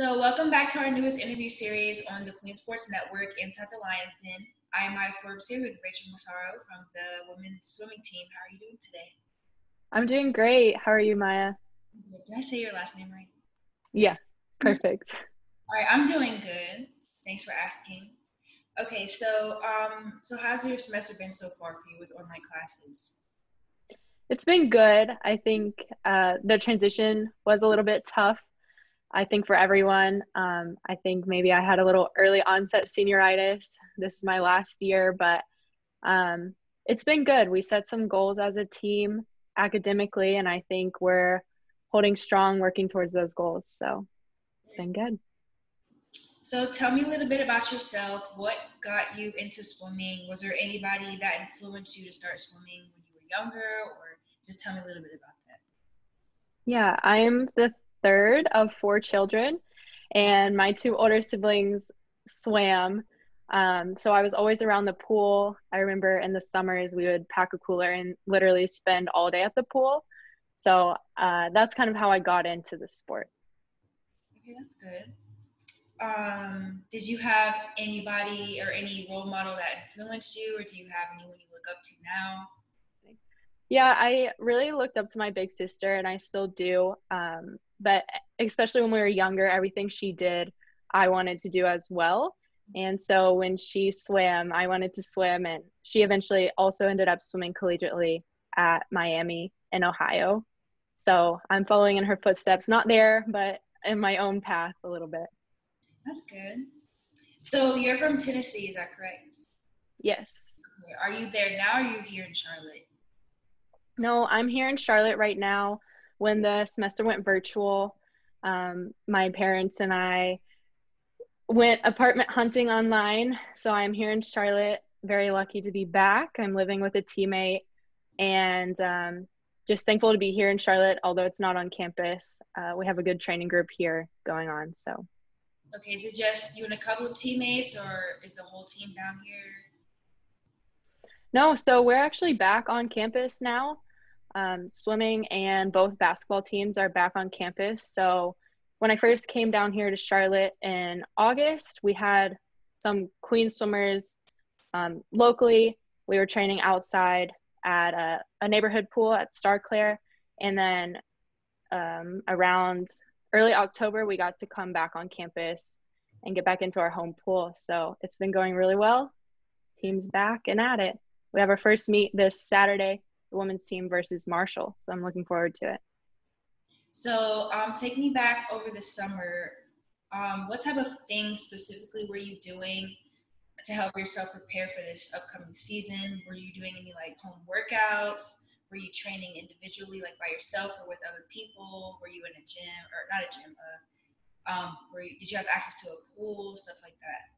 So, welcome back to our newest interview series on the Queen Sports Network Inside the Lions Den. I am Maya Forbes here with Rachel Massaro from the women's swimming team. How are you doing today? I'm doing great. How are you, Maya? Good. Did I say your last name right? Yeah, perfect. All right, I'm doing good. Thanks for asking. Okay, so how's your semester been so far for you with online classes? It's been good. I think the transition was a little bit tough, I think, for everyone. I think maybe I had a little early onset senioritis. This is my last year, but it's been good. We set some goals as a team academically, and I think we're holding strong, working towards those goals. So it's been good. So, tell me a little bit about yourself. What got you into swimming? Was there anybody that influenced you to start swimming when you were younger, or just tell me a little bit about that? Yeah, I am the third of four children, and my two older siblings swam. So I was always around the pool. I remember in the summers we would pack a cooler and literally spend all day at the pool. So that's kind of how I got into the sport. Okay, that's good. Did you have anybody or any role model that influenced you, or do you have anyone you look up to now? Yeah, I really looked up to my big sister, and I still do. But especially when we were younger, everything she did, I wanted to do as well. And so when she swam, I wanted to swim, and she eventually also ended up swimming collegiately at Miami in Ohio. So I'm following in her footsteps, not there, but in my own path a little bit. That's good. So you're from Tennessee, is that correct? Yes. Okay. Are you there now? Or are you here in Charlotte? No, I'm here in Charlotte right now. When the semester went virtual, my parents and I went apartment hunting online. So I'm here in Charlotte, very lucky to be back. I'm living with a teammate and just thankful to be here in Charlotte, although it's not on campus. We have a good training group here going on. So, Okay, is it just you and a couple of teammates, or is the whole team down here? no, so we're actually back on campus now. Swimming and both basketball teams are back on campus. So when I first came down here to Charlotte in August, we had some Queen swimmers locally. We were training outside at a neighborhood pool at Star Claire. And then around early October, we got to come back on campus and get back into our home pool. So it's been going really well. Team's back and at it. We have our first meet this Saturday, the women's team versus Marshall. So I'm looking forward to it. So, take me back over the summer. What type of things specifically were you doing to help yourself prepare for this upcoming season? Were you doing any like home workouts? Were you training individually, like by yourself or with other people? Were you in a gym or not a gym? Did you have access to a pool, stuff like that?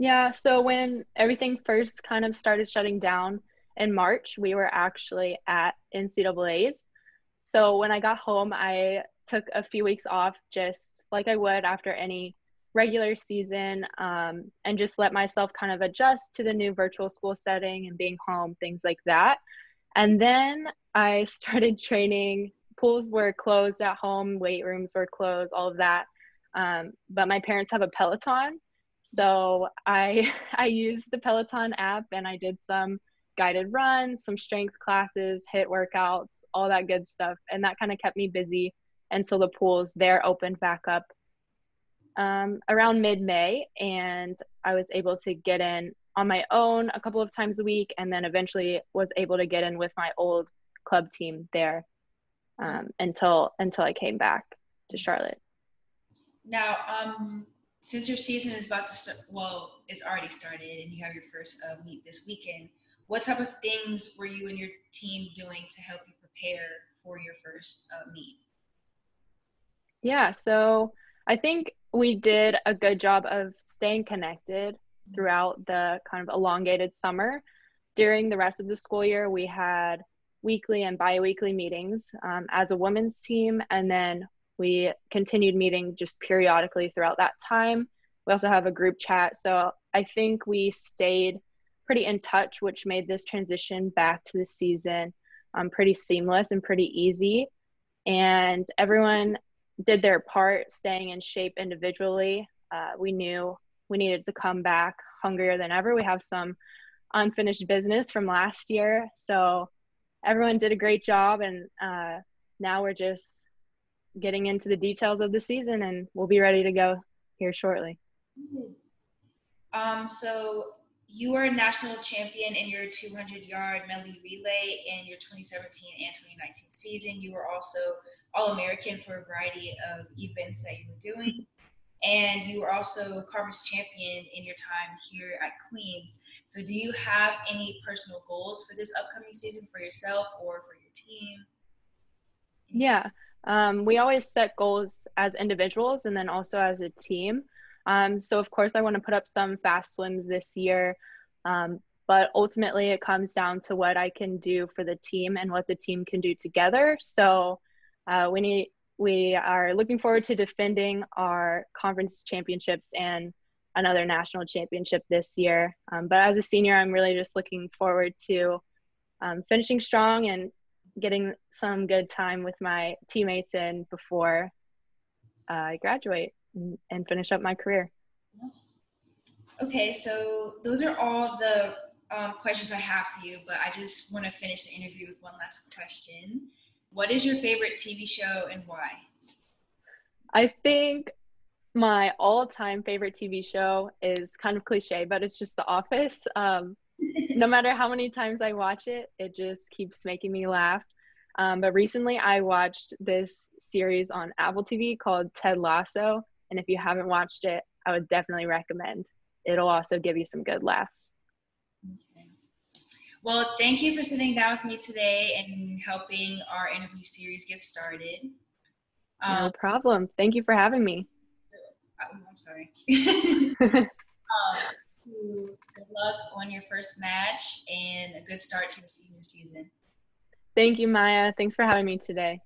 Yeah, so when everything first kind of started shutting down in March, we were actually at NCAA's. So when I got home, I took a few weeks off just like I would after any regular season, and just let myself kind of adjust to the new virtual school setting and being home, things like that. And then I started training. Pools were closed at home, weight rooms were closed, all of that. But my parents have a Peloton. So I I used the Peloton app and I did some guided runs, some strength classes, hit workouts, all that good stuff. And that kind of kept me busy until the pools there opened back up around mid-May. And I was able to get in on my own a couple of times a week, and then eventually was able to get in with my old club team there until I came back to Charlotte. Now, since your season is about to start, well, it's already started, and you have your first meet this weekend. What type of things were you and your team doing to help you prepare for your first meet? Yeah, so I think we did a good job of staying connected throughout the kind of elongated summer. During the rest of the school year, we had weekly and biweekly meetings as a women's team, and then we continued meeting just periodically throughout that time. We also have a group chat, so I think we stayed pretty in touch, which made this transition back to the season pretty seamless and pretty easy. And everyone did their part staying in shape individually. We knew we needed to come back hungrier than ever. We have some unfinished business from last year. So everyone did a great job, and now we're just getting into the details of the season, and we'll be ready to go here shortly. So you were a national champion in your 200-yard medley relay in your 2017 and 2019 season. You were also All-American for a variety of events that you were doing. And you were also conference champion in your time here at Queens. So do you have any personal goals for this upcoming season for yourself or for your team? Yeah, we always set goals as individuals and then also as a team. So of course I want to put up some fast swims this year, but ultimately it comes down to what I can do for the team and what the team can do together. So we are looking forward to defending our conference championships and another national championship this year. But as a senior, I'm really just looking forward to finishing strong and getting some good time with my teammates in before I graduate and finish up my career. Okay, so those are all the questions I have for you, but I just want to finish the interview with one last question. What is your favorite TV show and why? I think my all-time favorite TV show is kind of cliche, but it's just The Office. No matter how many times I watch it, it just keeps making me laugh. But recently I watched this series on Apple TV called Ted Lasso. And if you haven't watched it, I would definitely recommend. It'll also give you some good laughs. Okay. Well, thank you for sitting down with me today and helping our interview series get started. No problem. Thank you for having me. I'm sorry. Good luck on your first match and a good start to your senior season. Thank you, Maya. Thanks for having me today.